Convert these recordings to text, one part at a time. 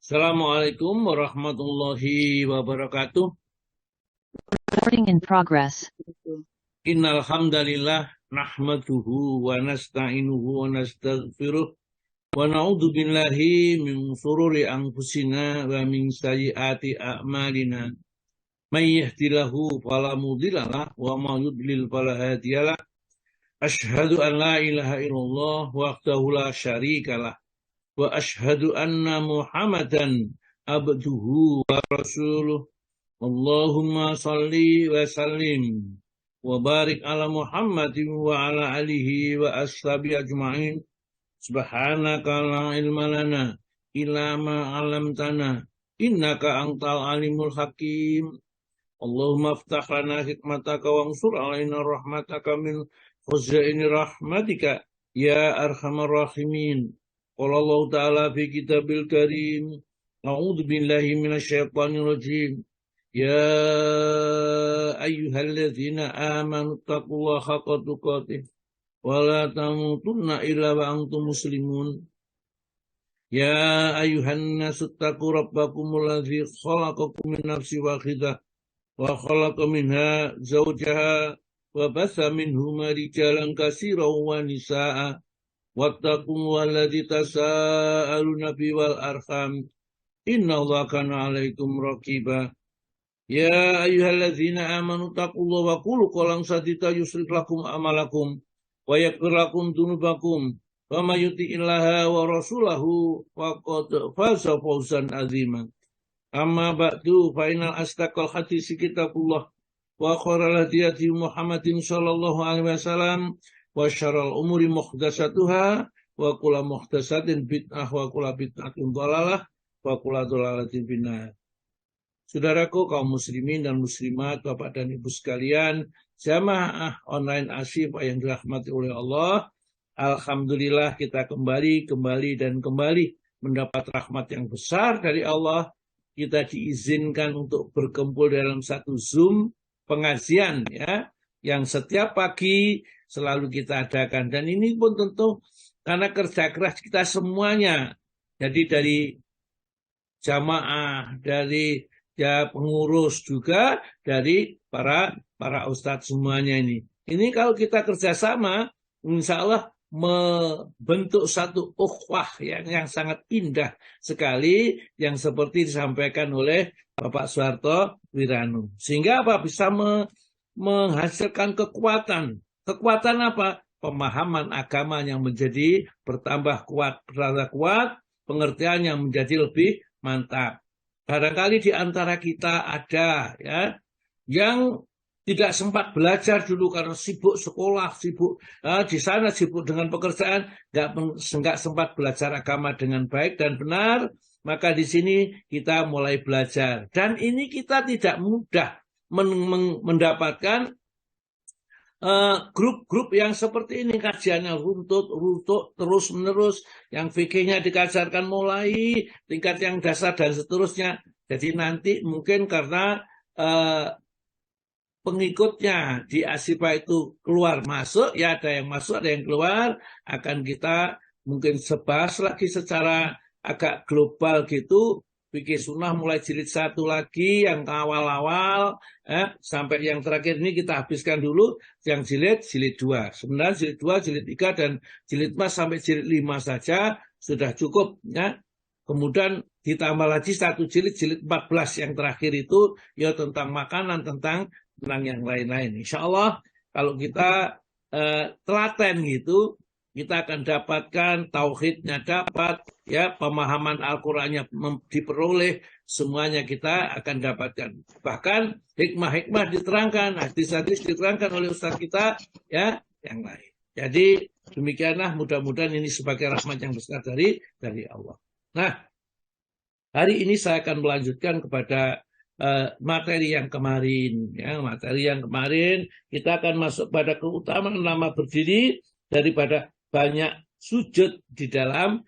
Assalamualaikum warahmatullahi wabarakatuh. Recording in progress. Innal hamdalillah nahmaduhu wa nasta'inuhu wa nastaghfiruh wa na'udzu billahi min shururi anfusina wa min sayyiati a'malina. May yahdihillahu fala mudhillalah wa may yudlil fala hadiyalah. Asyhadu an la ilaha illallah wahdahu la syarikalah wa asyhadu anna Muhammadan abduhu wa rasuluh. Allahumma salli wa sallim wa barik ala Muhammadin wa ala alihi wa ashabi ajma'in. Subhanaka la ilma lana illa ma 'allamtana innaka antal alimul hakim. Allahumma aftah lana hikmataka wa ansur alaina rahmataka min khuzaini rahmatika ya arhamar rahimin. Qala Allah ta'ala fi kitabil karim. A'udzu billahi minasyaitonir rajim. Ya ayyuhalladzina amanu taqullaha haqqa tuqatih wa la tamutunna illa wa antum muslimun. Ya ayyuhan nasu taqu rabbakumul ladzi khalaqakum min nafsin wahidah wa khalaqa minha zawjaha wa batha minhuma rijalan katsiran wa nisaa'a wattaqullaha alladzi tasaaluna bihi wal arham innallaha kana 'alaikum raqiba. Ya ayyuhalladzina amanu taqullaha wa qulu qawlan sadida yusrif lakum amalakum wa yaghfir lakum dzunubakum wa may yuti'illaha wa rasulahu faqad faza fawzan 'azima. Amma ba'du fa innal asdaqal hadits kitabullah wa khairal hadiyati Muhammadin sallallahu alaihi wasallam wa syarrul umuri muhdatsatuha wa kullu muhdatsatin bid'ah wa kullu bid'atin dhalalah wa kullu dhalalatin finnar. Saudaraku kaum muslimin dan muslimat, Bapak dan Ibu sekalian, jamaah online Asyifa yang dirahmati oleh Allah, alhamdulillah kita kembali mendapat rahmat yang besar dari Allah. Kita diizinkan untuk berkumpul dalam satu Zoom pengajian ya, yang setiap pagi selalu kita adakan, dan ini pun tentu karena kerja keras kita semuanya. Jadi dari jamaah, dari pengurus, juga dari para ustadz semuanya ini. Ini kalau kita kerjasama, insya Allah membentuk satu ukhuwah yang sangat indah sekali, yang seperti disampaikan oleh Bapak Soeharto Wiranu. Sehingga apa? Bisa menghasilkan kekuatan. Kekuatan apa? Pemahaman agama yang menjadi bertambah kuat, pengertian yang menjadi lebih mantap. Barangkali di antara kita ada ya yang tidak sempat belajar dulu karena sibuk sekolah, sibuk di sana, sibuk dengan pekerjaan, nggak sempat belajar agama dengan baik dan benar. Maka di sini kita mulai belajar, dan ini kita tidak mudah mendapatkan grup-grup yang seperti ini, kajiannya runtut terus menerus, yang fikihnya dikajarkan mulai tingkat yang dasar dan seterusnya. Jadi nanti mungkin karena pengikutnya di Asyifa itu keluar masuk, ya ada yang masuk ada yang keluar, akan kita mungkin bahas lagi secara agak global gitu. Fikih sunnah mulai jilid 1 lagi, yang awal-awal sampai yang terakhir ini kita habiskan dulu yang jilid 2. Sebenarnya jilid 2, jilid 3 dan jilid 4 sampai jilid 5 saja sudah cukup ya. Kemudian ditambah lagi satu jilid 14 yang terakhir itu ya tentang makanan, tentang yang lain-lain. Insya Allah kalau kita telaten gitu, kita akan dapatkan tauhidnya, dapat ya pemahaman Al-Qur'annya diperoleh, semuanya kita akan dapatkan. Bahkan hikmah-hikmah diterangkan, hadis-hadis diterangkan oleh ustaz kita ya yang lain. Jadi demikianlah, mudah-mudahan ini sebagai rahmat yang besar dari Allah. Nah, hari ini saya akan melanjutkan kepada materi yang kemarin ya. Materi yang kemarin kita akan masuk pada keutamaan lama berdiri daripada banyak sujud di dalam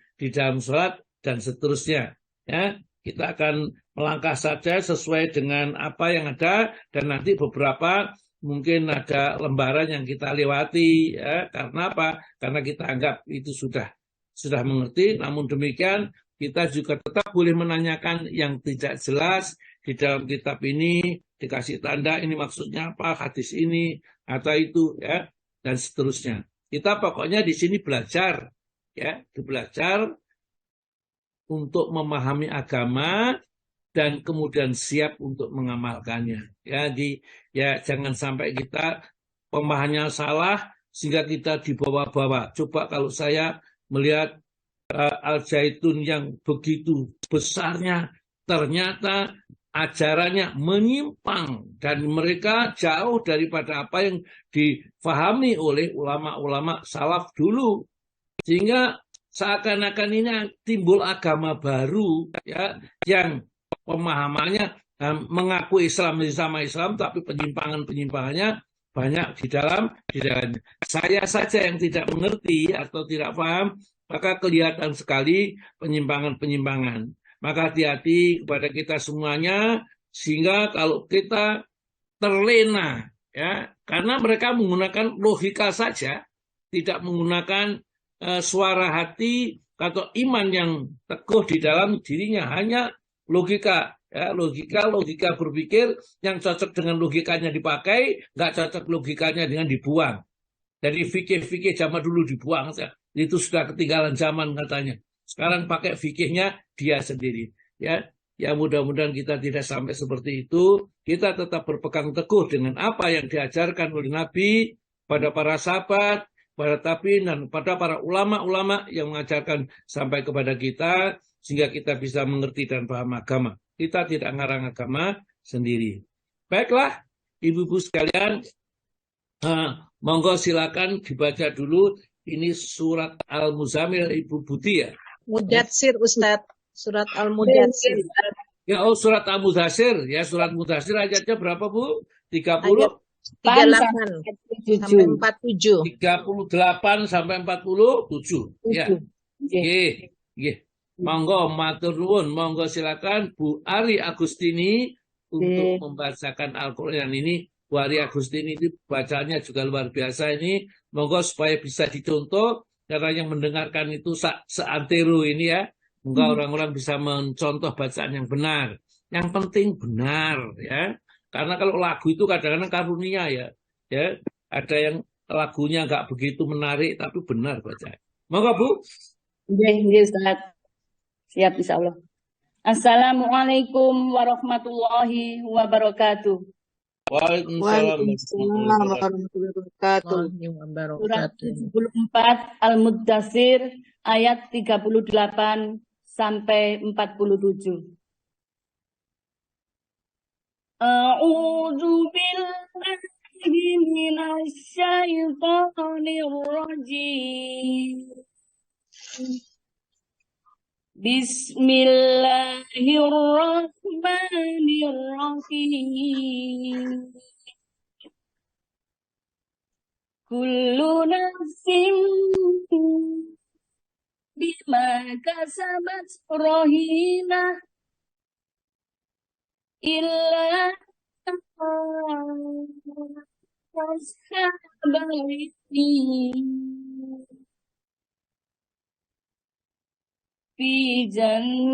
sholat dan seterusnya ya. Kita akan melangkah saja sesuai dengan apa yang ada, dan nanti beberapa mungkin ada lembaran yang kita lewati ya. Karena apa? Karena kita anggap itu sudah mengerti. Namun demikian kita juga tetap boleh menanyakan yang tidak jelas di dalam kitab ini, dikasih tanda ini maksudnya apa, hadis ini atau itu ya, dan seterusnya. Kita pokoknya di sini belajar ya, belajar untuk memahami agama dan kemudian siap untuk mengamalkannya. Ya, jangan sampai kita pemahamannya salah sehingga kita dibawa-bawa. Coba kalau saya melihat Al-Zaitun yang begitu besarnya, ternyata ajarannya menyimpang dan mereka jauh daripada apa yang difahami oleh ulama-ulama salaf dulu, sehingga seakan-akan ini timbul agama baru ya, yang pemahamannya mengaku Islam sama Islam, tapi penyimpangannya banyak di dalamnya. Saya saja yang tidak mengerti atau tidak paham, maka kelihatan sekali penyimpangan. Maka hati-hati kepada kita semuanya, sehingga kalau kita terlena, ya, karena mereka menggunakan logika saja, tidak menggunakan suara hati atau iman yang teguh di dalam dirinya, hanya logika. Ya, logika berpikir yang cocok dengan logikanya dipakai, nggak cocok logikanya dengan dibuang. Jadi fikih zaman dulu dibuang, itu sudah ketinggalan zaman katanya. Sekarang pakai fikihnya dia sendiri. Ya mudah-mudahan kita tidak sampai seperti itu. Kita tetap berpegang teguh dengan apa yang diajarkan oleh Nabi pada para sahabat, para tabi'in, dan pada para ulama-ulama yang mengajarkan sampai kepada kita, sehingga kita bisa mengerti dan paham agama. Kita tidak ngarang agama sendiri. Baiklah, ibu-ibu sekalian, monggo silakan dibaca dulu. Ini surat Al-Muzammil, Ibu Budi ya. Mudatsir Ustadz, surat Al-Mudatsir. Ya, surat Al-Mudatsir ya, surat Mudatsir ayatnya berapa Bu? 30? Ayat 38 sampai 47. 38 sampai 47. Ya. Nggih. Monggo matur nuwun, monggo silakan Bu Ari Agustini untuk membacakan Al-Qur'an ini. Bu Ari Agustini ini bacanya juga luar biasa ini. Monggo supaya bisa dicontoh, karena yang mendengarkan itu seantero ini ya. Monggo orang-orang bisa mencontoh bacaan yang benar. Yang penting benar ya. Karena kalau lagu itu kadang-kadang karunia ya. Ya, ada yang lagunya nggak begitu menarik tapi benar bacaan. Monggo Bu. Nggih, Ustaz. Siap insyaallah. Assalamualaikum warahmatullahi wabarakatuh. Waalaikumsalam warahmatullahi wabarakatuh. Surat 74 Al-Mudatsir ayat 38 sampai 47. A'udzu billahi minasy syaithanir rajim. Bismillahirrahmanirrahim. Kullu nafsin bima kasabat rahina illa ashabaini fi jannati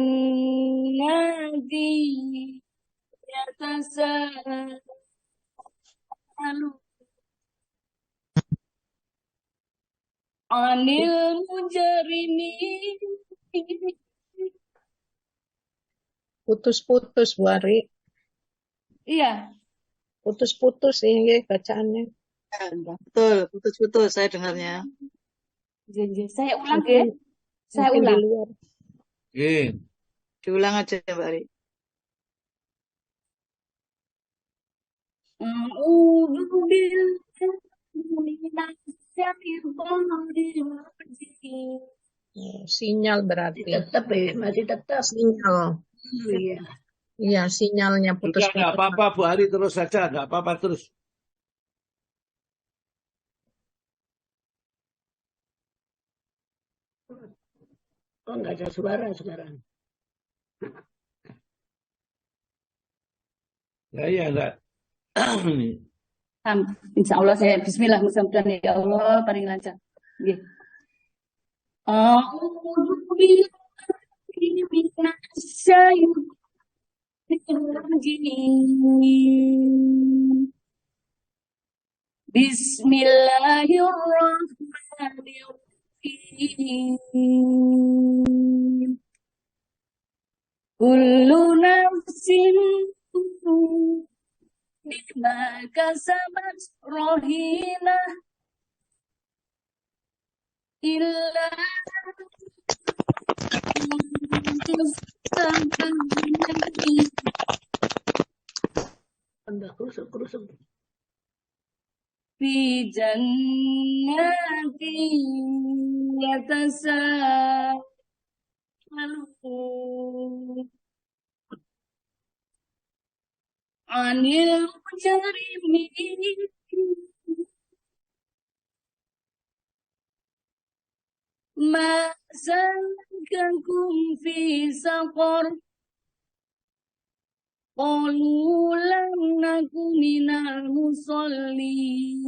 yatasalu anil mujrimin. Putus-putus Bu Ari. Iya, Putus-putus ini bacaannya. Betul, putus-putus saya dengarnya. saya ulang ya. Saya Mungkin di ulang. luar. Diulang aja Mbak Ari. A'udzu billahi minasy syaithanir rajim. Sinyal berarti. Masih tetap. Sinyal. Iya. Iya, sinyalnya Sudah putus-putus. nggak apa-apa Bu Ari, terus saja, nggak apa-apa terus. Oh, nggak ada suara sekarang. Ya enggak. Insya Allah saya bismillah, mudah-mudahan ya Allah paling lancar. Nggih. A'udzu billahi من الشيطان الرجيم بسم الله الرحمن الرحيم كل نفس بما كسبت رهينة إلا Tambah kerusuk-kerusuk. في جنات يتساءلون عن المجرمين ما سلككم في سقر قالوا لم نك من المصلين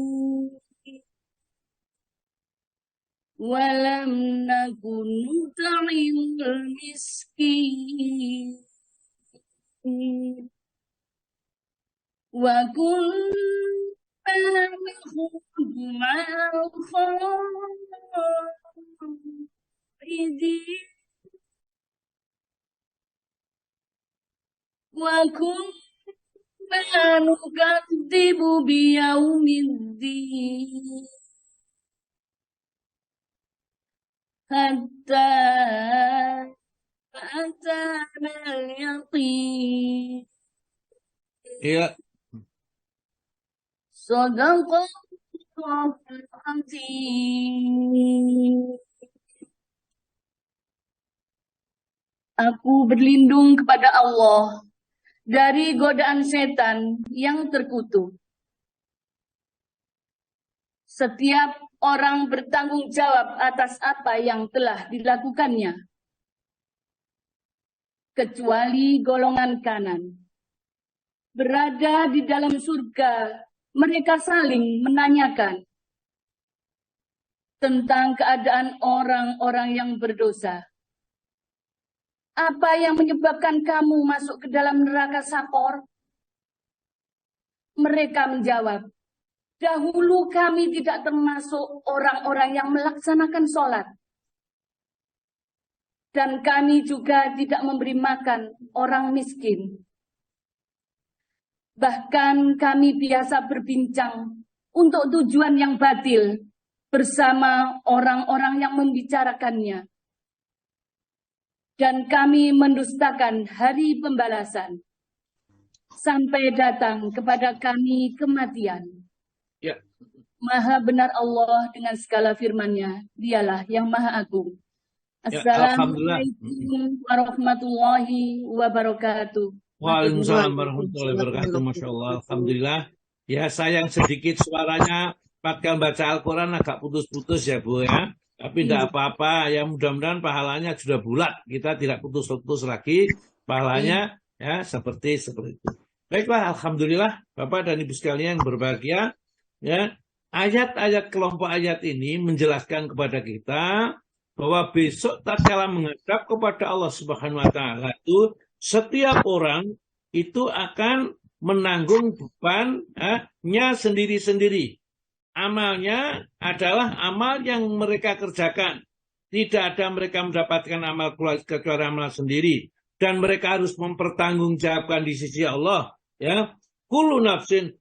ولم نكن نطعم المسكين وكنا نخوض مع الخائضين وكنا نكذب بيوم الدين حتى أتانا اليقين Iya, صدق الله العظيم. Aku berlindung kepada Allah dari godaan setan yang terkutuk. Setiap orang bertanggung jawab atas apa yang telah dilakukannya, kecuali golongan kanan. Berada di dalam surga, mereka saling menanyakan tentang keadaan orang-orang yang berdosa. Apa yang menyebabkan kamu masuk ke dalam neraka Sakor? Mereka menjawab, dahulu kami tidak termasuk orang-orang yang melaksanakan sholat. Dan kami juga tidak memberi makan orang miskin. Bahkan kami biasa berbincang untuk tujuan yang batil bersama orang-orang yang membicarakannya. Dan kami mendustakan hari pembalasan sampai datang kepada kami kematian. ya. Maha benar Allah dengan segala firman-Nya, Dialah yang Maha Agung. Ya, alhamdulillah. Assalamualaikum warahmatullahi wabarakatuh. Waalaikumsalam warahmatullahi wabarakatuh. Masya Allah, alhamdulillah. Ya, sayang sedikit suaranya. Pakal baca Al-Quran agak putus-putus ya Bu ya. Tapi tidak apa-apa. Ya mudah-mudahan pahalanya sudah bulat. Kita tidak putus-putus lagi. Pahalanya ya seperti itu. Baiklah, alhamdulillah Bapak dan Ibu sekalian yang berbahagia. Ya, ayat-ayat kelompok ayat ini menjelaskan kepada kita bahwa besok tatkala menghadap kepada Allah Subhanahu wa taala itu setiap orang itu akan menanggung bebannya sendiri-sendiri. Amalnya adalah amal yang mereka kerjakan. Tidak ada mereka mendapatkan amal kecuali amal sendiri. Dan mereka harus mempertanggungjawabkan di sisi Allah. Ya, kullu nafsin,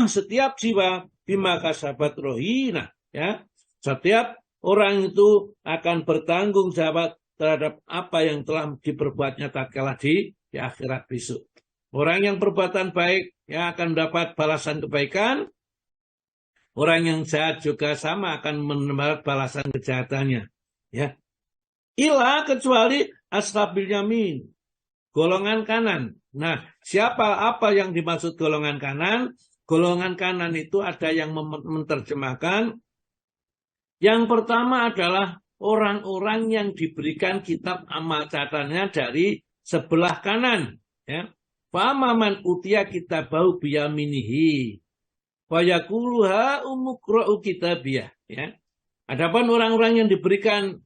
setiap jiwa bima kasabat rohina. Ya, setiap orang itu akan bertanggung jawab terhadap apa yang telah diperbuatnya tatkala di akhirat besok. Orang yang perbuatan baik ya akan mendapat balasan kebaikan. Orang yang jahat juga sama akan mendapat balasan kejahatannya. Ya. Ila kecuali ashabil yamin, golongan kanan. Nah, apa yang dimaksud golongan kanan? Golongan kanan itu ada yang menerjemahkan. Yang pertama adalah orang-orang yang diberikan kitab amal catatannya dari sebelah kanan. Ya. Fa'amaman utia kitabahu biyaminihi. Fayaquluha umukra'u kitabiyah. Ya. Adapun orang-orang yang diberikan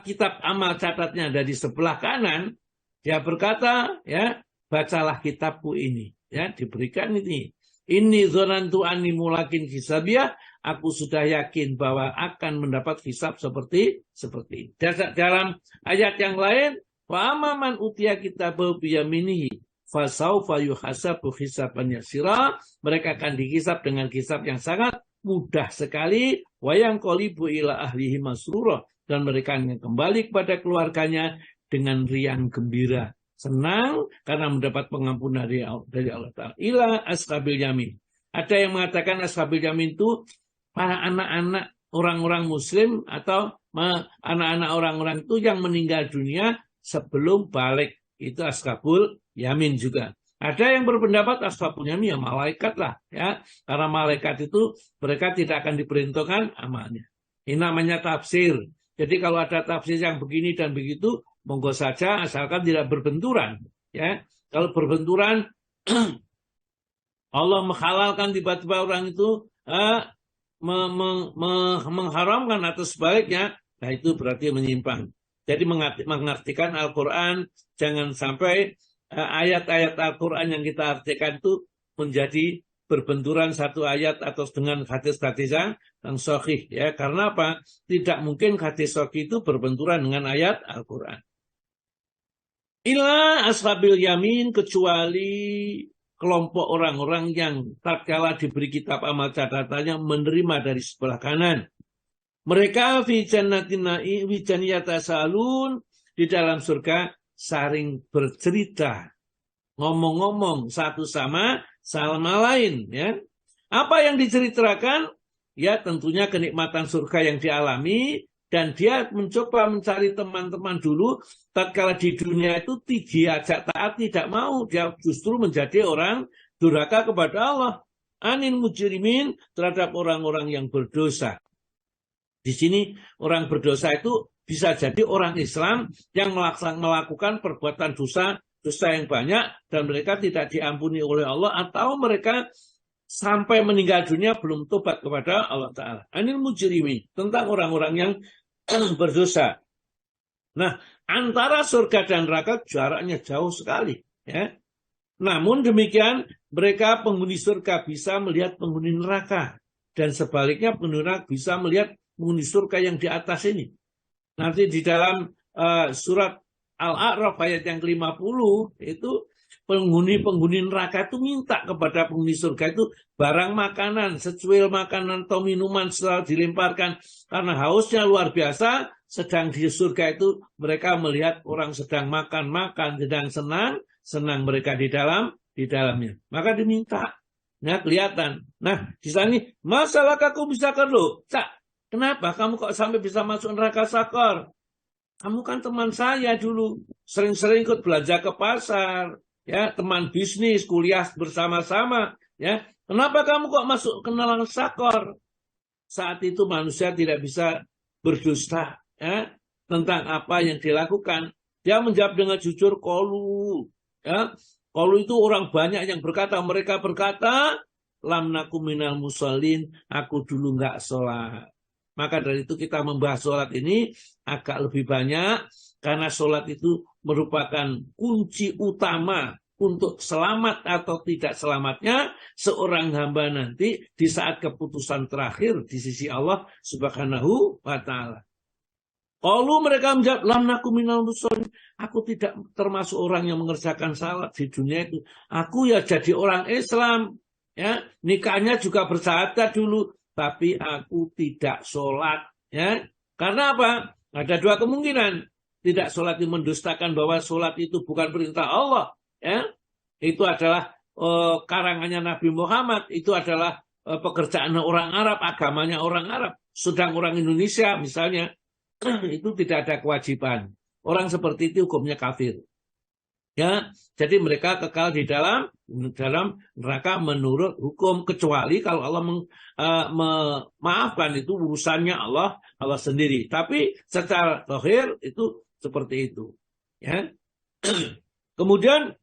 kitab amal catatnya ada di sebelah kanan, dia berkata, ya, bacalah kitabku ini. Ya, diberikan ini. Ini zonantu anni mulakin hisabiyah. Aku sudah yakin bahwa akan mendapat hisab seperti ini. Dalam ayat yang lain, wa amaman utiya kitabahu biyaminihi fasaufa yuhasabu hisaban yasira. Mereka akan dihisab dengan hisab yang sangat mudah sekali. Wa yanqalibu ila ahlihi masrura. Dan mereka akan kembali kepada keluarganya dengan riang gembira. Senang karena mendapat pengampunan dari Allah Ta'ala. Ila ashabil yamin. Ada yang mengatakan ashabil yamin itu para anak-anak orang-orang muslim atau anak-anak orang-orang itu yang meninggal dunia sebelum balik. Itu ashabul yamin juga. Ada yang berpendapat ashabul yamin ya malaikat lah. Ya. Karena malaikat itu mereka tidak akan diperhitungkan amalnya. Ini namanya tafsir. Jadi kalau ada tafsir yang begini dan begitu, monggo saja asalkan tidak berbenturan. Ya, kalau berbenturan, Allah menghalalkan tiba-tiba orang itu mengharamkan atau sebaliknya, nah itu berarti menyimpang. Jadi mengartikan Al-Quran, jangan sampai ayat-ayat Al-Quran yang kita artikan itu menjadi berbenturan satu ayat atau dengan hadis-hadis yang sahih. Ya, karena apa? Tidak mungkin hadis sahih itu berbenturan dengan ayat Al-Quran. Ila ashabil yamin, kecuali kelompok orang-orang yang tatkala diberi kitab amal catatannya menerima dari sebelah kanan. Mereka fi jannatin na'i fi jannatasalun, di dalam surga saling bercerita, ngomong-ngomong satu sama lain. Ya. Apa yang diceritakan? Ya tentunya kenikmatan surga yang dialami. Dan dia mencoba mencari teman-teman dulu. Tatkala di dunia itu diajak taat tidak mau. Dia justru menjadi orang durhaka kepada Allah. Anil mujrimin, terhadap orang-orang yang berdosa. Di sini orang berdosa itu bisa jadi orang Islam yang melakukan perbuatan dosa yang banyak. Dan mereka tidak diampuni oleh Allah. Atau mereka sampai meninggal dunia belum tobat kepada Allah Ta'ala. Anil mujrimin, tentang orang-orang yang berdosa. Nah, antara surga dan neraka jaraknya jauh sekali. Ya. Namun demikian, mereka penghuni surga bisa melihat penghuni neraka. Dan sebaliknya penghuni neraka bisa melihat penghuni surga yang di atas ini. Nanti di dalam surat Al-A'raf ayat yang ke-50, itu penghuni neraka itu minta kepada penghuni surga itu barang makanan, secuil makanan atau minuman setelah dilemparkan. Karena hausnya luar biasa, sedang di surga itu mereka melihat orang sedang makan, sedang senang mereka di dalamnya. Maka diminta. Nah, kelihatan. Nah, di sana masalah kamu bisa kerlo. Kenapa kamu kok sampai bisa masuk neraka sakor? Kamu kan teman saya dulu, sering-sering ikut belanja ke pasar. Ya, teman bisnis, kuliah bersama-sama, ya. Kenapa kamu kok masuk ke neraka sakor? Saat itu manusia tidak bisa berdusta, ya, tentang apa yang dilakukan. Dia menjawab dengan jujur, qalu, ya. Qalu itu orang banyak yang mereka berkata, lam naku minal musallin, aku dulu enggak sholat. Maka dari itu kita membahas sholat ini agak lebih banyak, karena sholat itu merupakan kunci utama untuk selamat atau tidak selamatnya seorang hamba nanti di saat keputusan terakhir di sisi Allah Subhanahu wa Ta'ala. Kalau mereka menjawab, lam naku minal musallin, aku tidak termasuk orang yang mengerjakan salat di dunia itu. Aku ya jadi orang Islam, ya, nikahnya juga bersyahadat dulu, tapi aku tidak sholat, ya. Karena apa? Ada dua kemungkinan. Tidak sholat itu mendustakan bahwa sholat itu bukan perintah Allah. Ya. Itu adalah karangannya Nabi Muhammad. Itu adalah pekerjaan orang Arab, agamanya orang Arab. Sedang orang Indonesia misalnya, itu tidak ada kewajiban. Orang seperti itu hukumnya kafir. Ya, jadi mereka kekal di dalam neraka menurut hukum, kecuali kalau Allah memaafkan, itu urusannya Allah sendiri. Tapi secara zahir itu seperti itu. Ya. Kemudian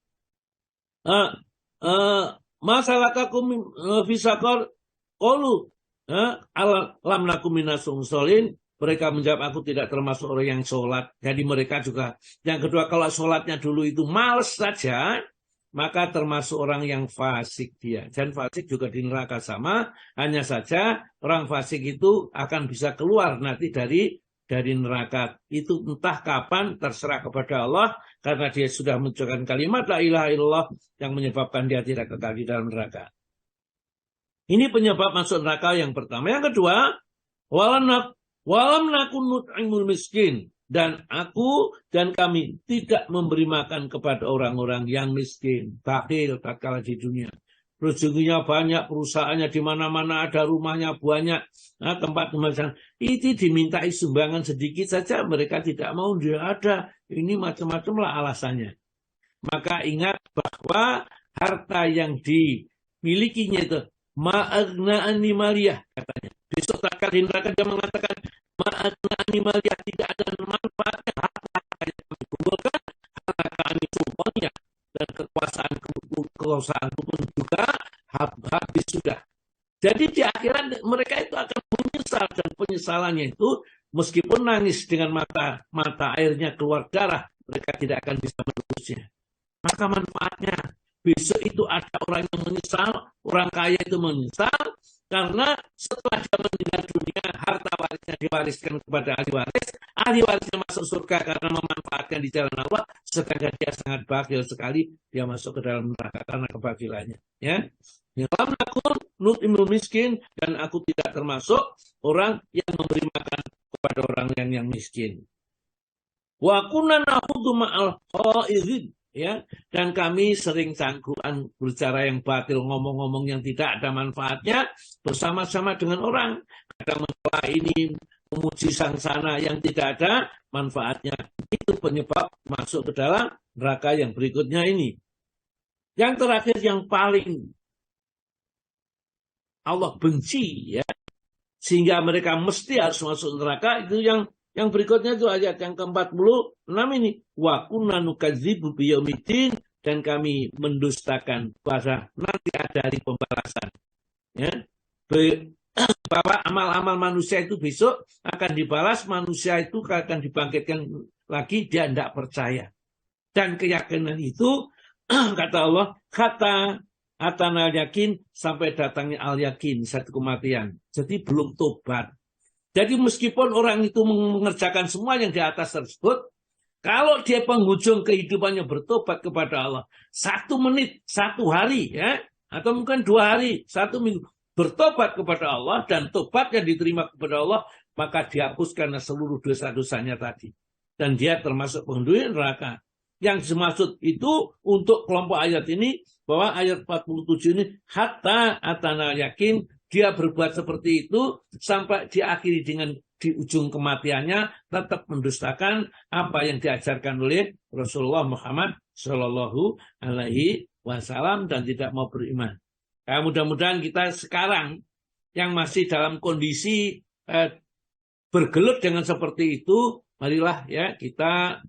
masalah kakum fisakor qalu lam nakum minas musallin Mereka menjawab, aku tidak termasuk orang yang sholat. Jadi mereka juga. Yang kedua, kalau sholatnya dulu itu males saja, maka termasuk orang yang fasik dia. Dan fasik juga di neraka sama. Hanya saja orang fasik itu akan bisa keluar nanti dari neraka. Itu entah kapan, terserah kepada Allah. Karena dia sudah mengucapkan kalimat la ilaha illallah yang menyebabkan dia tidak kekal di dalam neraka. Ini penyebab masuk neraka yang pertama. Yang kedua, walam nakun nut'imul miskin. Dan aku dan kami tidak memberi makan kepada orang-orang yang miskin. Bakhil tatkala di dunia. Rezekinya banyak, perusahaannya di mana-mana ada, rumahnya banyak, tempat pemeriksaan. Itu dimintai sumbangan sedikit saja, mereka tidak mau, dia ada. Ini macam-macam lah alasannya. Maka ingat bahwa harta yang dimilikinya itu ma'agna animaliyah katanya. Besok tatkala di neraka dia mengatakan ma'agna animaliyah, tidak ada manfaatnya harta yang kami kumpulkan, harta kami semuanya, dan kekuasaan pun juga habis sudah. Jadi di akhirat mereka itu akan menyesal, dan penyesalannya itu meskipun nangis dengan mata airnya keluar darah, mereka tidak akan bisa menebusnya. Maka manfaatnya besok itu ada orang yang menyesal, orang kaya itu menyesal, karena setelah dia meninggal dunia, harta warisnya diwariskan kepada ahli warisnya masuk surga karena memanfaatkan di jalan Allah, sedangkan dia sangat bakhil sekali, dia masuk ke dalam neraka karena kebakilannya. Ya, dalam nakun nut'imul miskin, dan aku tidak termasuk orang yang memberi makan kepada orang yang miskin. Wa kunna nakhudhu ma'al khaizin. Ya, dan kami sering cangkruan berbicara yang batil, ngomong-ngomong yang tidak ada manfaatnya bersama-sama dengan orang, kadang mencela ini, memuji sang sana yang tidak ada manfaatnya. Itu penyebab masuk ke dalam neraka yang berikutnya ini. Yang terakhir yang paling Allah benci, ya, sehingga mereka mesti harus masuk neraka, itu yang berikutnya itu ayat yang ke-46 ini. Wa kunna nukadzibu biyaumiddin, dan kami mendustakan pada nanti ada hari pembalasan. Ya. Bahwa amal-amal manusia itu besok akan dibalas, manusia itu akan dibangkitkan lagi, dia tidak percaya. Dan keyakinan itu kata Allah, kata atana yakin sampai datangnya al-yakin, satu kematian. Jadi belum tobat. Jadi meskipun orang itu mengerjakan semua yang di atas tersebut, kalau dia penghujung kehidupannya bertobat kepada Allah, 1 menit, 1 hari, ya, atau mungkin 2 hari, 1 minggu, bertobat kepada Allah, dan tobatnya diterima kepada Allah, maka dihapuskan seluruh dosa-dosanya tadi. Dan dia termasuk penghuni neraka. Yang dimaksud itu untuk kelompok ayat ini, bahwa ayat 47 ini, hatta atana yakin, dia berbuat seperti itu sampai diakhiri dengan di ujung kematiannya tetap mendustakan apa yang diajarkan oleh Rasulullah Muhammad Shallallahu Alaihi Wasallam dan tidak mau beriman. Mudah-mudahan kita sekarang yang masih dalam kondisi bergelut dengan seperti itu, marilah ya kita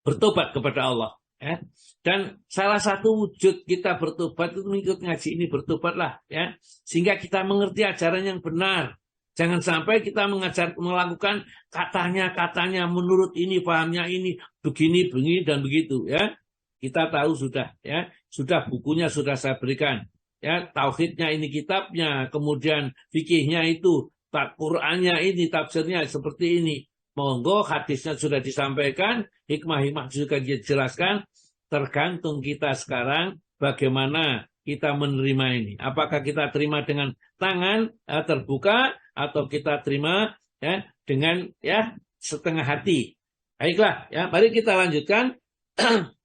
bertobat kepada Allah. Ya. Dan salah satu wujud kita bertobat itu mengikut ngaji ini, bertobatlah ya, sehingga kita mengerti ajaran yang benar. Jangan sampai kita melakukan katanya menurut ini, pahamnya ini, begini dan begitu ya. Kita tahu sudah ya, sudah bukunya sudah saya berikan ya, tauhidnya ini kitabnya, kemudian fikihnya itu, Qur'annya ini, tafsirnya seperti ini. Monggo hadisnya sudah disampaikan, hikmah-hikmah juga dijelaskan. Tergantung kita sekarang bagaimana kita menerima ini. Apakah kita terima dengan tangan terbuka atau kita terima ya dengan ya setengah hati. Baiklah ya, mari kita lanjutkan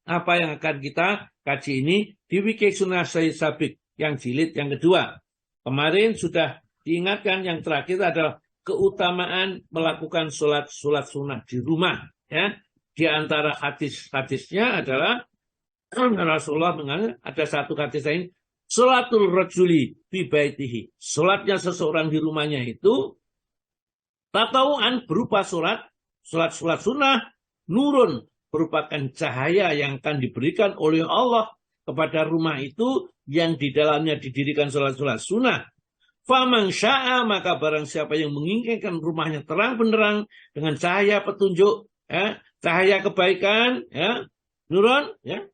apa yang akan kita kaji ini di Wiki Sunnah Sahih Sabik yang jilid yang kedua. Kemarin sudah diingatkan, yang terakhir adalah keutamaan melakukan sholat sunnah di rumah. Ya. Di antara hadis-hadisnya adalah Rasulullah mengatakan, ada satu hadis lain, sholatul rajuli fi baitihi. Sholatnya seseorang di rumahnya itu tatawuan berupa sholat sunnah, nurun merupakan cahaya yang akan diberikan oleh Allah kepada rumah itu yang di dalamnya didirikan sholat sunnah. Faman sya'a, maka barang siapa yang menginginkan rumahnya terang benderang dengan cahaya petunjuk, ya, cahaya kebaikan, ya, nurun, ya.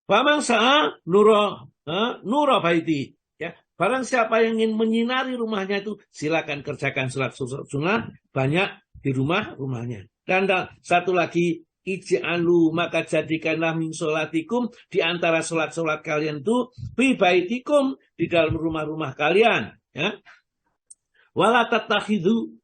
Faman sya'a nura baiti, ya. Barang siapa yang ingin menyinari rumahnya itu silakan kerjakan salat sunat banyak di rumahnya. Dan satu lagi, ij'alu, maka jadikanlah min sholatikum, di antara sholat-sholat kalian itu fi baitikum, di dalam rumah-rumah kalian, ya. Wala tattakhidhu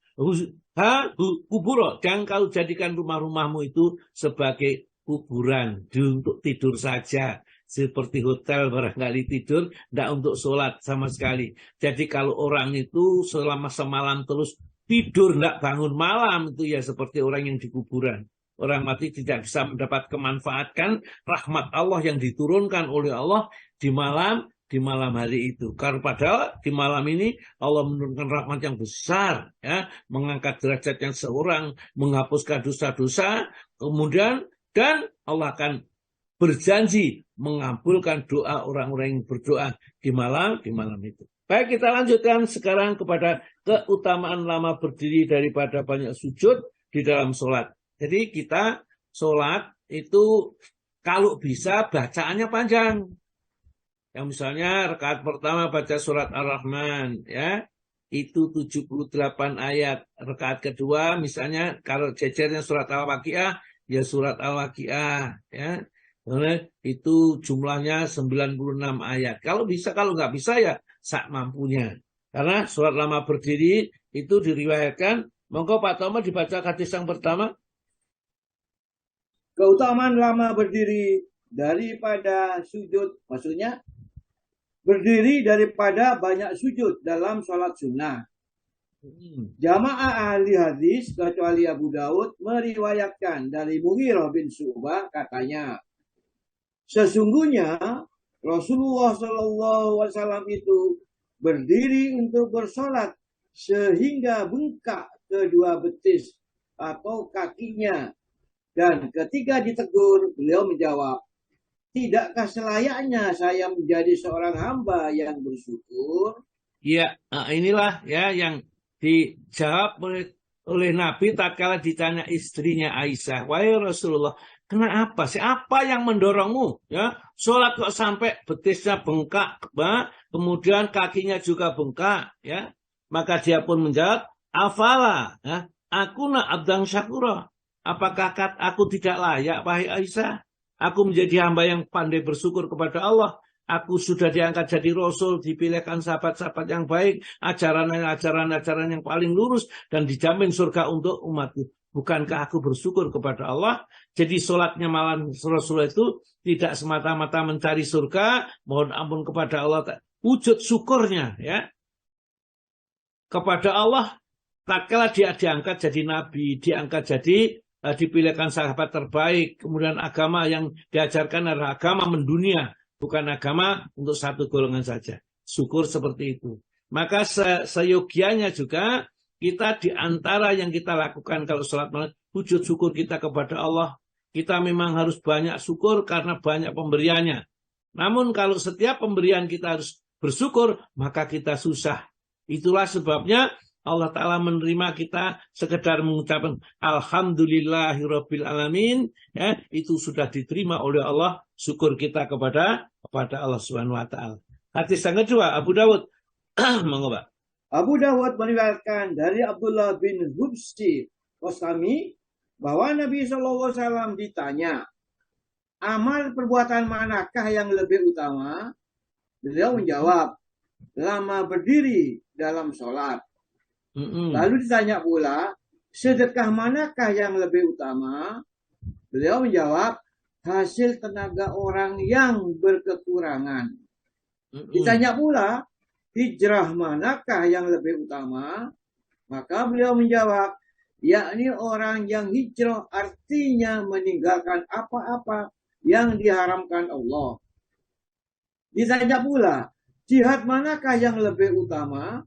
kuburo, jangan kau jadikan rumah-rumahmu itu sebagai kuburan untuk tidur saja, seperti hotel barangkali tidur, tidak untuk sholat sama sekali. Jadi kalau orang itu selama semalam terus tidur tidak bangun malam, itu ya seperti orang yang di kuburan. Orang mati tidak bisa mendapat kemanfaatkan rahmat Allah yang diturunkan oleh Allah di malam hari itu. Karena padahal di malam ini Allah menurunkan rahmat yang besar, ya, mengangkat derajatnya seorang, menghapuskan dosa-dosa, kemudian dan Allah akan berjanji mengabulkan doa orang-orang yang berdoa di malam itu. Baik, kita lanjutkan sekarang kepada keutamaan lama berdiri daripada banyak sujud di dalam sholat. Jadi kita sholat itu kalau bisa bacaannya panjang. Yang misalnya rakaat pertama baca surat Ar-Rahman, ya, itu 78 ayat. Rakaat kedua misalnya kalau jejernya surat Al-Waqiah, ya surat Al-Waqiah, ya. Itu jumlahnya 96 ayat. Kalau bisa, kalau nggak bisa ya sak mampunya. Karena surat lama berdiri itu diriwayatkan. Monggo Pak Tomo dibaca hadis yang pertama. Keutamaan lama berdiri daripada sujud, maksudnya berdiri daripada banyak sujud dalam sholat sunnah. Jamaah ahli hadis kecuali Abu Daud meriwayatkan dari Mughirah bin Syu'bah, katanya, sesungguhnya Rasulullah SAW itu berdiri untuk bersolat sehingga bengkak kedua betis atau kakinya. Dan ketika ditegur, beliau menjawab, tidakkah selayaknya saya menjadi seorang hamba yang bersyukur? Ya, inilah ya yang dijawab oleh Nabi tatkala ditanya istrinya Aisyah, wahai Rasulullah, kenapa sih? Apa yang mendorongmu? Ya, sholat kok sampai betisnya bengkak, kemudian kakinya juga bengkak, ya? Maka dia pun menjawab, afala, ya, aku na abdang syakura. Apakah aku tidak layak, wahai Aisyah? Aku menjadi hamba yang pandai bersyukur kepada Allah. Aku sudah diangkat jadi Rasul, dipilihkan sahabat-sahabat yang baik, ajaran-ajaran yang paling lurus, dan dijamin surga untuk umatku. Bukankah aku bersyukur kepada Allah? Jadi sholatnya malam Rasul itu tidak semata-mata mencari surga, mohon ampun kepada Allah. Wujud syukurnya, ya, kepada Allah, tatkala dia diangkat jadi Nabi, diangkat jadi dipilihkan sahabat terbaik, kemudian agama yang diajarkan adalah agama mendunia, bukan agama untuk satu golongan saja. Syukur seperti itu. Maka seyogianya juga kita diantara yang kita lakukan kalau sholat malam, wujud syukur kita kepada Allah. Kita memang harus banyak syukur karena banyak pemberiannya. Namun kalau setiap pemberian kita harus bersyukur, maka kita susah. Itulah sebabnya Allah Ta'ala menerima kita sekedar mengucapkan Alhamdulillahirabbil alamin, ya, itu sudah diterima oleh Allah, syukur kita kepada Allah Subhanahu wa Ta'ala. Hadis yang kedua, Abu Dawud. Monggo, Pak. Abu Dawud meriwayatkan dari Abdullah bin Hubsi Qasami bahwa Nabi SAW ditanya, amal perbuatan manakah yang lebih utama? Beliau menjawab, lama berdiri dalam sholat. Lalu ditanya pula, sedekah manakah yang lebih utama? Beliau menjawab, hasil tenaga orang yang berkekurangan. Ditanya pula, hijrah manakah yang lebih utama? Maka beliau menjawab, yakni orang yang hijrah artinya meninggalkan apa-apa yang diharamkan Allah. Ditanya pula, jihad manakah yang lebih utama?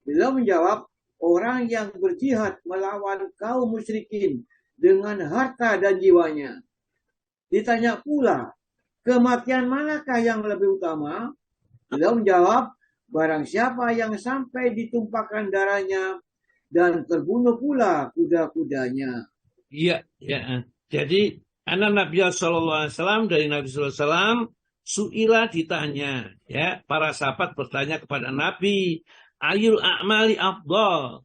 Beliau menjawab, orang yang berjihad melawan kaum musyrikin dengan harta dan jiwanya. Ditanya pula, kematian manakah yang lebih utama? Beliau menjawab, barang siapa yang sampai ditumpahkan darahnya dan terbunuh pula kuda-kudanya. Iya, ya. Jadi anak Nabi Sallallahu Alaihi Wasallam dari Nabi Sallallahu Alaihi Wasallam suila ditanya, ya, para sahabat bertanya kepada Nabi, ayul a'mali afdal.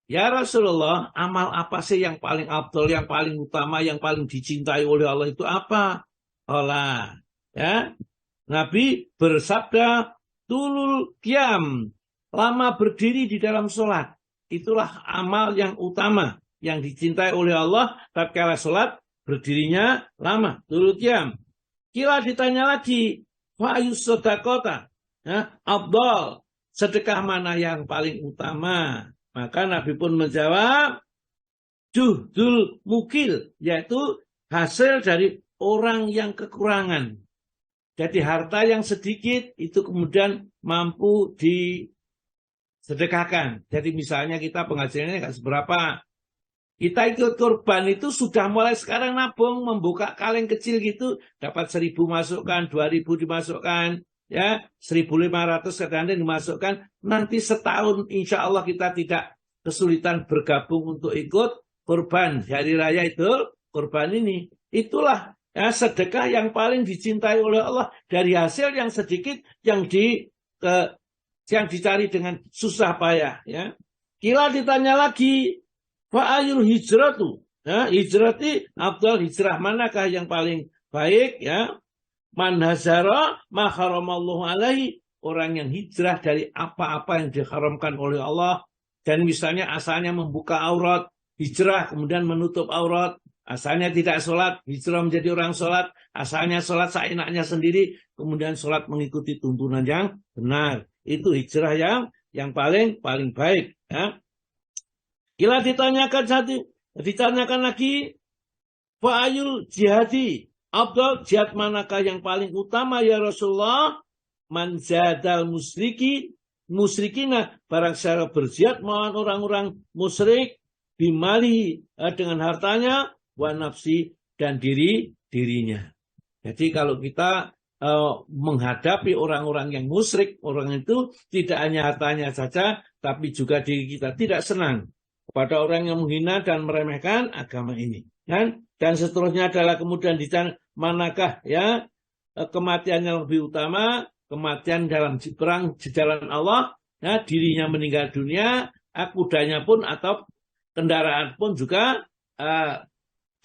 Ya Rasulullah, amal apa sih yang paling afdal, yang paling utama, yang paling dicintai oleh Allah itu apa? Allah, ya. Nabi bersabda, tulul qiyam, lama berdiri di dalam sholat. Itulah amal yang utama, yang dicintai oleh Allah. Tatkala sholat, berdirinya lama, tulul qiyam. Kila ditanya lagi, fa'ayus sedekota, ya, afdal, sedekah mana yang paling utama? Maka Nabi pun menjawab, juhdul mukil, yaitu hasil dari orang yang kekurangan. Jadi harta yang sedikit itu kemudian mampu disedekahkan. Jadi misalnya kita penghasilannya nggak seberapa. Kita ikut kurban itu sudah mulai sekarang nabung, membuka kaleng kecil gitu, dapat 1.000 masukkan, 2.000 dimasukkan, ya 1.500 kadang-kadang dimasukkan. Nanti setahun insya Allah kita tidak kesulitan bergabung untuk ikut kurban hari raya itu, kurban ini. Itulah, ya, sedekah yang paling dicintai oleh Allah dari hasil yang sedikit yang dicari dengan susah payah. Ya. Kila ditanya lagi, fa'ayul hijratu, ya, hijrati afdal, hijrah manakah yang paling baik? Ya, man hazara ma haramallahu alaihi, orang yang hijrah dari apa-apa yang diharamkan oleh Allah. Dan misalnya asalnya membuka aurat, hijrah kemudian menutup aurat. Asalnya tidak sholat, hijrah menjadi orang sholat. Asalnya sholat seenaknya sendiri, kemudian sholat mengikuti tuntunan yang benar. Itu hijrah yang paling baik. Ya. Kila ditanyakan lagi, fa'ayul jihadi, afdal, jihad manakah yang paling utama ya Rasulullah? Man jadal musyrikina, barang siapa berjihad melawan orang-orang musyrik, bimali, dengan hartanya, wa nafsi, dan dirinya. Jadi kalau kita menghadapi orang-orang yang musyrik, orang itu tidak hanya hartanya saja, tapi juga diri kita tidak senang kepada orang yang menghina dan meremehkan agama ini. Dan seterusnya adalah kemudian ditanya, manakah, ya, kematian yang lebih utama? Kematian dalam perang di jalan Allah, ya, dirinya meninggal dunia, kudanya pun atau kendaraan pun juga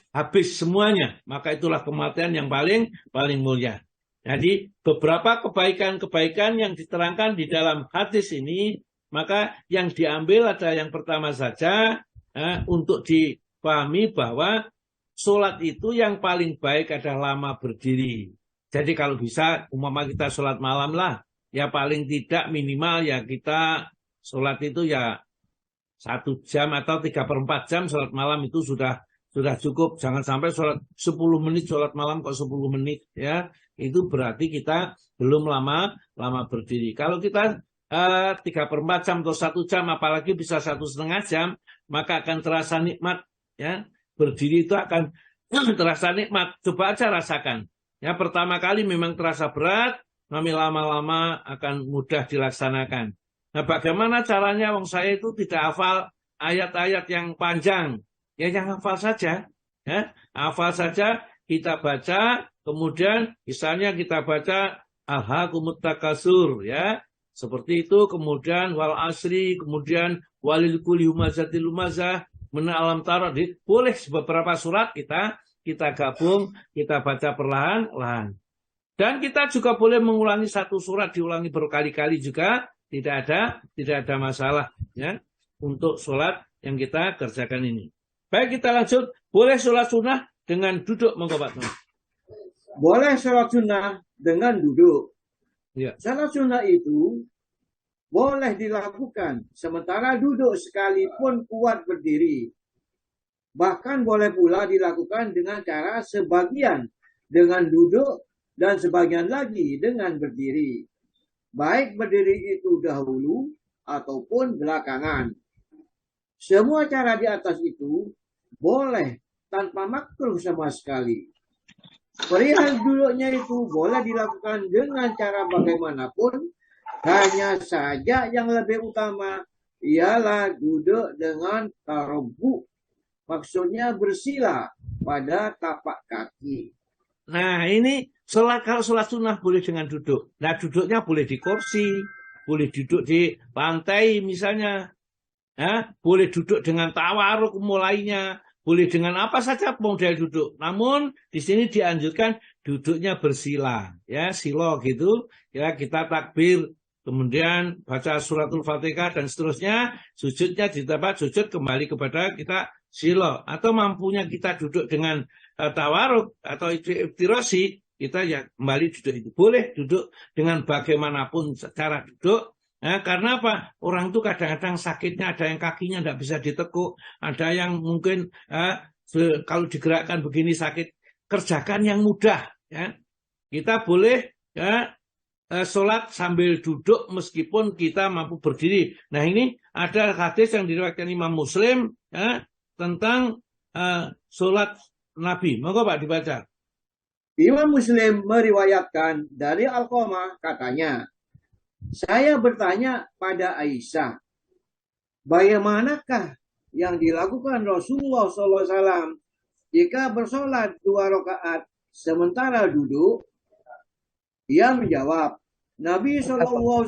habis semuanya. Maka itulah kematian yang paling mulia. Jadi beberapa kebaikan-kebaikan yang diterangkan di dalam hadis ini, maka yang diambil adalah yang pertama saja, untuk dipahami bahwa sholat itu yang paling baik adalah lama berdiri. Jadi kalau bisa umpama kita sholat malam lah, ya paling tidak minimal ya kita sholat itu ya 1 jam atau 3/4 jam sholat malam itu sudah cukup. Jangan sampai sholat 10 menit sholat malam kok 10 menit, ya. Itu berarti kita belum lama berdiri. Kalau kita 3/4 jam atau 1 jam, apalagi bisa 1,5 jam, maka akan terasa nikmat, ya. Berdiri itu akan terasa nikmat. Coba aja rasakan. Ya, pertama kali memang terasa berat, tapi lama-lama akan mudah dilaksanakan. Nah, bagaimana caranya? Wong saya itu tidak hafal ayat-ayat yang panjang. Ya, yang hafal saja. Ya, hafal saja, kita baca, kemudian misalnya kita baca alhaakumut takasur, ya. Seperti itu, kemudian wal asri, kemudian walil kulli humazatil lumazah, alam tarot. Boleh beberapa surat kita gabung, kita baca perlahan-lahan. Dan kita juga boleh mengulangi satu surat, diulangi berkali-kali juga, tidak ada masalah, ya, untuk sholat yang kita kerjakan ini. Baik, kita lanjut. Boleh sholat sunnah dengan duduk, monggo Pak. Boleh sholat sunnah dengan duduk. Ya. Sholat sunnah itu boleh dilakukan sementara duduk sekalipun kuat berdiri. Bahkan boleh pula dilakukan dengan cara sebagian dengan duduk dan sebagian lagi dengan berdiri. Baik berdiri itu dahulu ataupun belakangan. Semua cara di atas itu boleh tanpa makruh sama sekali. Perihal duduknya itu boleh dilakukan dengan cara bagaimanapun Hanya saja yang lebih utama ialah duduk dengan tarobu, maksudnya bersila pada tapak kaki. Nah, ini kalau sholat sunnah boleh dengan duduk. Nah, duduknya boleh di kursi, boleh duduk di lantai misalnya. Ya, boleh duduk dengan tawaruk mulainya, boleh dengan apa saja model duduk. Namun di sini dianjurkan duduknya bersila, ya, silo gitu. Ya, kita takbir, kemudian baca suratul Fatihah dan seterusnya, sujudnya di tempat sujud kembali kepada kita silo. Atau mampunya kita duduk dengan tawaruk atau iftirasi, kita ya kembali duduk itu. Boleh duduk dengan bagaimanapun cara duduk. Nah, karena apa? Orang itu kadang-kadang sakitnya, ada yang kakinya tidak bisa ditekuk, ada yang mungkin kalau digerakkan begini sakit. Kerjakan yang mudah. Ya. Kita boleh sholat sambil duduk meskipun kita mampu berdiri. Nah, ini ada hadis yang diriwayatkan Imam Muslim tentang sholat Nabi. Monggo Pak dibaca. Imam Muslim meriwayatkan dari Alqamah, katanya, saya bertanya pada Aisyah, bagaimanakah yang dilakukan Rasulullah SAW jika bersolat 2 rakaat sementara duduk? Ia menjawab, Nabi SAW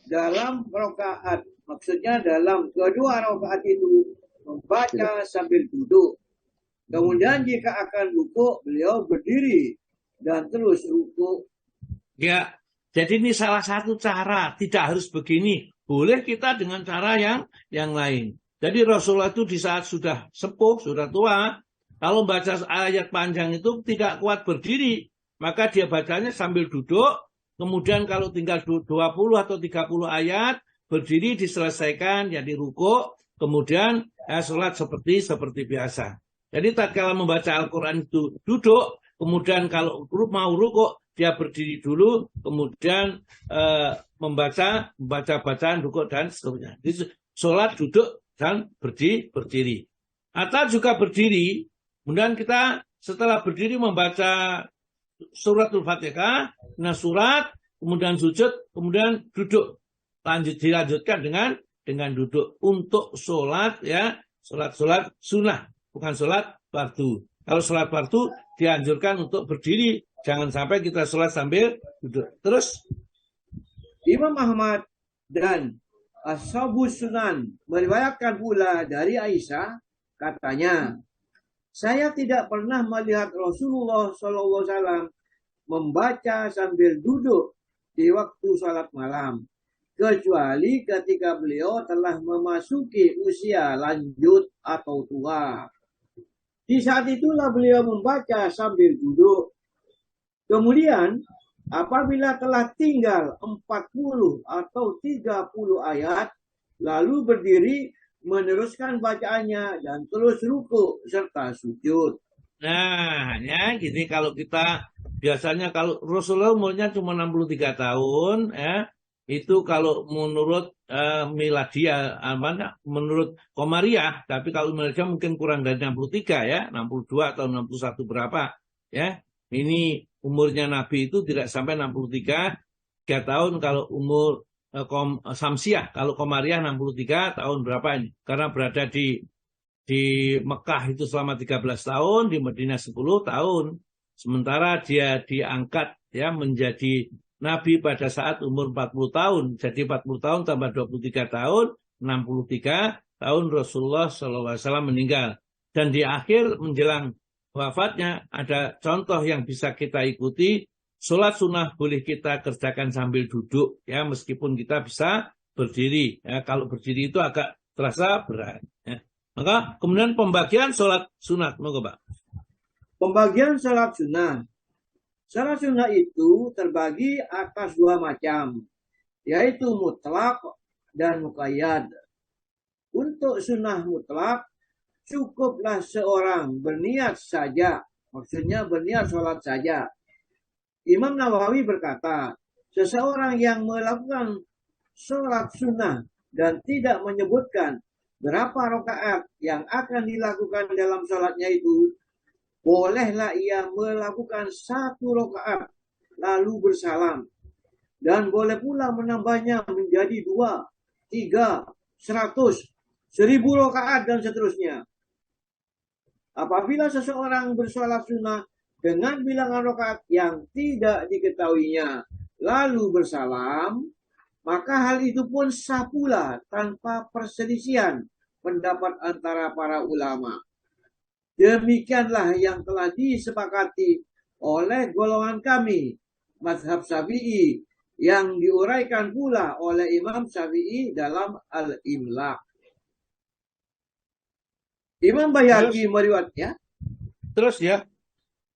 dalam rakaat, maksudnya dalam kedua rakaat itu membaca sambil duduk. Kemudian jika akan rukuk, beliau berdiri dan terus rukuk. Ya. Jadi ini salah satu cara, tidak harus begini. Boleh kita dengan cara yang lain. Jadi Rasulullah itu di saat sudah sepuh, sudah tua, kalau baca ayat panjang itu tidak kuat berdiri, maka dia bacanya sambil duduk, kemudian kalau tinggal 20 atau 30 ayat, berdiri diselesaikan, jadi rukuk, kemudian sholat seperti biasa. Jadi tatkala membaca Al-Quran itu duduk, kemudian kalau mau rukuk, dia berdiri dulu, kemudian membaca bacaan rukuk dan seterusnya. Jadi, sholat duduk dan berdiri. Atau juga berdiri, kemudian kita setelah berdiri membaca suratul Fatihah, nah surat, kemudian sujud, kemudian duduk. Dilanjutkan dengan duduk untuk sholat, ya, sholat sunnah, bukan sholat fardu. Kalau sholat fardu dianjurkan untuk berdiri. Jangan sampai kita sholat sambil duduk. Terus Imam Ahmad dan Ashabus Sunan meriwayatkan pula dari Aisyah, katanya, saya tidak pernah melihat Rasulullah SAW membaca sambil duduk di waktu sholat malam, kecuali ketika beliau telah memasuki usia lanjut atau tua. Di saat itulah beliau membaca sambil duduk. Kemudian, apabila telah tinggal 40 atau 30 ayat, lalu berdiri meneruskan bacaannya dan terus rukuk serta sujud. Nah, ya, gini kalau kita biasanya kalau Rasulullah umurnya cuma 63 tahun, ya, itu kalau menurut miladiah, menurut Komariah, tapi kalau miladiah mungkin kurang dari 63 ya, 62 atau 61 berapa, ya. Ini umurnya Nabi itu tidak sampai 63 tahun kalau umur Samsiah, kalau Komariah 63 tahun berapa ini? Karena berada di Mekah itu selama 13 tahun, di Madinah 10 tahun. Sementara dia diangkat ya menjadi Nabi pada saat umur 40 tahun. Jadi 40 tahun tambah 23 tahun, 63 tahun Rasulullah SAW meninggal. Dan di akhir menjelang wafatnya ada contoh yang bisa kita ikuti. Sholat sunnah boleh kita kerjakan sambil duduk ya, meskipun kita bisa berdiri ya. Kalau berdiri itu agak terasa berat ya. Maka kemudian pembagian sholat sunat, moga Pak. Pembagian sholat sunnah. Sholat sunnah itu terbagi atas 2 macam, yaitu mutlak dan muqayyad. Untuk sunnah mutlak, cukuplah seorang berniat saja, maksudnya berniat sholat saja. Imam Nawawi berkata, seseorang yang melakukan sholat sunnah dan tidak menyebutkan berapa rakaat yang akan dilakukan dalam sholatnya itu, bolehlah ia melakukan 1 rakaat lalu bersalam. dan boleh pula menambahnya menjadi 2, 3, 100, 1000 rakaat dan seterusnya. Apabila seseorang bersolat sunnah dengan bilangan rakaat yang tidak diketahuinya, lalu bersalam, maka hal itu pun sah pula tanpa perselisihan pendapat antara para ulama. Demikianlah yang telah disepakati oleh golongan kami, mazhab Syafi'i, yang diuraikan pula oleh Imam Syafi'i dalam Al-Imla. Imam Baihaqi meriwayatkan, Terus ya.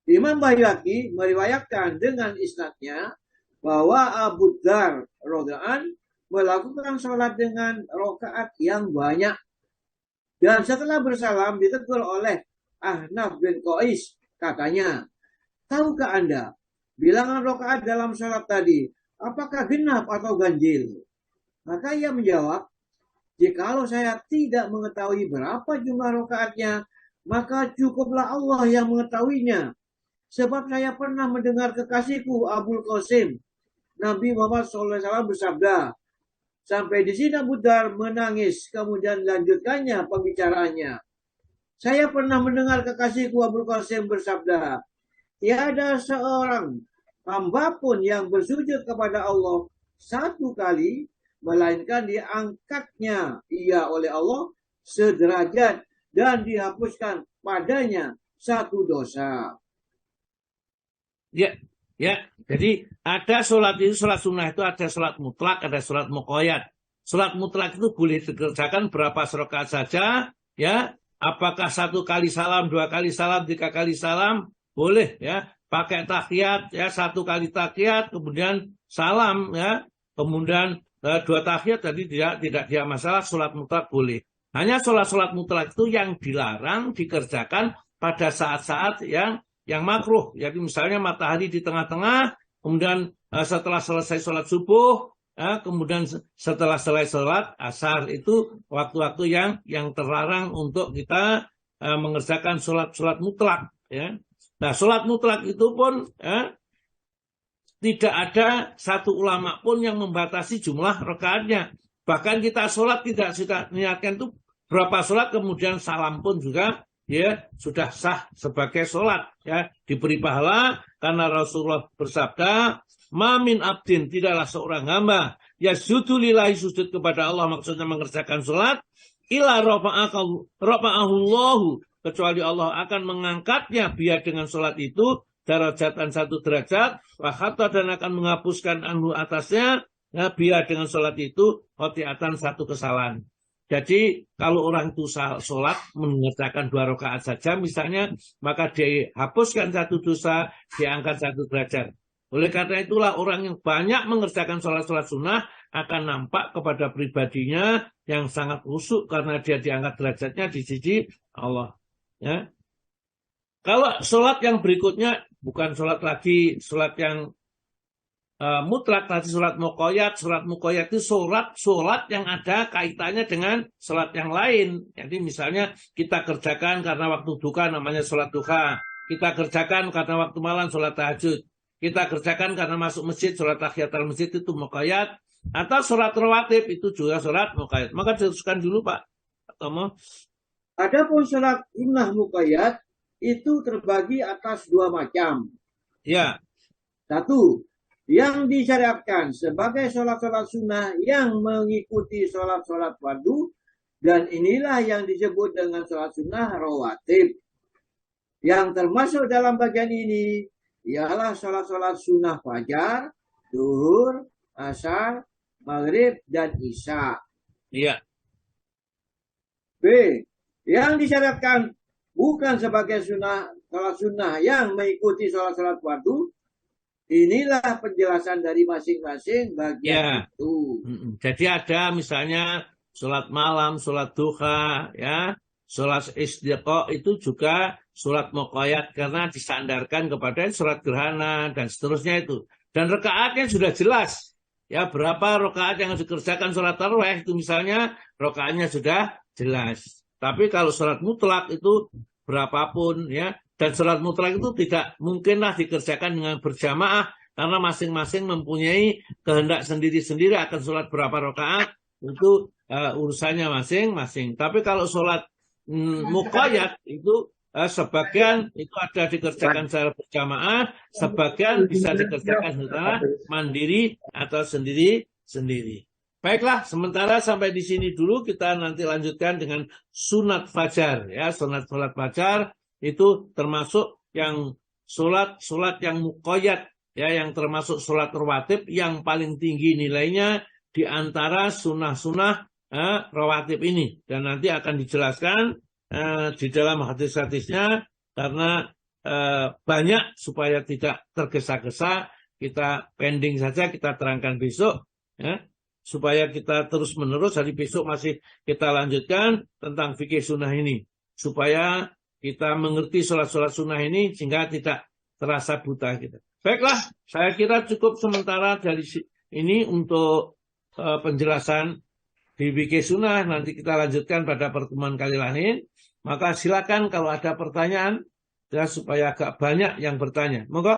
Imam Baihaqi meriwayatkan dengan isnadnya bahwa Abu Dzar radhiyallahu anhu melakukan sholat dengan rakaat yang banyak. Dan setelah bersalam ditegur oleh Ahnaf bin Qais, katanya, tahukah Anda bilangan rakaat dalam sholat tadi, apakah genap atau ganjil? Maka ia menjawab, jikalau saya tidak mengetahui berapa jumlah rakaatnya, maka cukuplah Allah yang mengetahuinya. Sebab saya pernah mendengar kekasihku Abul Qasim, Nabi Muhammad SAW bersabda. Sampai di sini Abu Dzar menangis, kemudian lanjutkannya pembicaraannya. Saya pernah mendengar kekasihku Abul Qasim bersabda, tiada seorang hamba pun yang bersujud kepada Allah 1 kali, melainkan diangkatnya ia oleh Allah sederajat dan dihapuskan padanya 1 dosa. Ya. Jadi ada sholat itu, sholat sunnah itu ada sholat mutlak, ada sholat muqayyad. Sholat mutlak itu boleh dikerjakan berapa rakaat saja, ya. Apakah 1 kali salam, 2 kali salam, 3 kali salam, boleh, ya. Pakai tahiyat, ya, 1 kali tahiyat, kemudian salam, ya. Kemudian 2 tahiyat, jadi tidak dia masalah, sholat mutlak boleh. Hanya sholat mutlak itu yang dilarang dikerjakan pada saat-saat yang makruh. Jadi misalnya matahari di tengah-tengah, kemudian setelah selesai sholat subuh, kemudian setelah selesai sholat asar, itu waktu-waktu yang terlarang untuk kita mengerjakan sholat mutlak. Ya. Nah, sholat mutlak itu pun tidak ada satu ulama pun yang membatasi jumlah rakaatnya. Bahkan kita sholat tidak niatkan itu berapa sholat, kemudian salam pun juga ya sudah sah sebagai sholat, ya, diberi pahala karena Rasulullah bersabda, mamin abdin, tidaklah seorang hamba yasjudu lillahi, sujud kepada Allah, maksudnya mengerjakan sholat, ila rafa'ahullahu, kecuali Allah akan mengangkatnya biar dengan sholat itu darajatan 1 derajat, wa khatta, dan akan menghapuskan anhu atasnya, ya, biar dengan sholat itu khotiatan 1 kesalahan. Jadi kalau orang itu sholat mengerjakan 2 rakaat saja misalnya, maka dihapuskan 1 dosa, diangkat 1 derajat. Oleh karena itulah orang yang banyak mengerjakan sholat-sholat sunnah akan nampak kepada pribadinya yang sangat khusyuk karena dia diangkat derajatnya di sisi Allah. Ya. Kalau sholat yang berikutnya bukan sholat lagi, sholat yang mutlak tadi, sholat muqayyad. Sholat muqayyad itu sholat yang ada kaitannya dengan sholat yang lain. Jadi misalnya kita kerjakan karena waktu duha namanya sholat duha. Kita kerjakan karena waktu malam sholat tahajud. Kita kerjakan karena masuk masjid sholat tahiyatul masjid, itu muqayyad. Atau sholat rawatib itu juga sholat muqayyad. Maka teruskan dulu Pak Tomo. Adapun sholat sunnah muqayyad itu terbagi atas 2 macam. Ya. 1, yang disyariatkan sebagai sholat-sholat sunnah yang mengikuti sholat-sholat fardu, dan inilah yang disebut dengan sholat sunnah rawatib. Yang termasuk dalam bagian ini ialah sholat-sholat sunnah fajar, zuhur, asar, maghrib, dan isya. Iya. B, yang disyariatkan bukan sebagai sholat sunnah yang mengikuti sholat-sholat fardu. Inilah penjelasan dari masing-masing bagian itu. Jadi ada misalnya sholat malam, sholat duha, ya, sholat istiqa itu juga sholat muqayyad karena disandarkan kepada sholat gerhana dan seterusnya itu. Dan rakaatnya sudah jelas. Ya, berapa rakaat yang dikerjakan sholat tarawih itu misalnya rakaatnya sudah jelas. Tapi kalau sholat mutlak itu berapapun, ya. Dan sholat mutlak itu tidak mungkinlah dikerjakan dengan berjamaah Karena masing-masing mempunyai kehendak sendiri-sendiri akan sholat berapa rakaat, itu urusannya masing-masing. Tapi kalau sholat muqayyad itu sebagian itu ada dikerjakan secara berjamaah, sebagian bisa dikerjakan secara mandiri atau sendiri-sendiri. Baiklah, sementara sampai di sini dulu, kita nanti lanjutkan dengan sunat fajar. Ya, sunat fajar itu termasuk yang sholat yang muqayyad, ya, yang termasuk sholat rawatib yang paling tinggi nilainya di antara sunnah-sunnah rawatib ini. Dan nanti akan dijelaskan di dalam hadis-hadisnya, karena banyak, supaya tidak tergesa-gesa, kita pending saja, kita terangkan besok, ya, supaya kita terus-menerus hari besok masih kita lanjutkan tentang fikih sunnah ini, supaya kita mengerti sholat-sholat sunnah ini sehingga tidak terasa buta kita. Baiklah, saya kira cukup sementara dari ini untuk penjelasan di fikih sunnah. Nanti kita lanjutkan pada pertemuan kali lain. Maka silakan kalau ada pertanyaan, ya, supaya agak banyak yang bertanya. Monggo.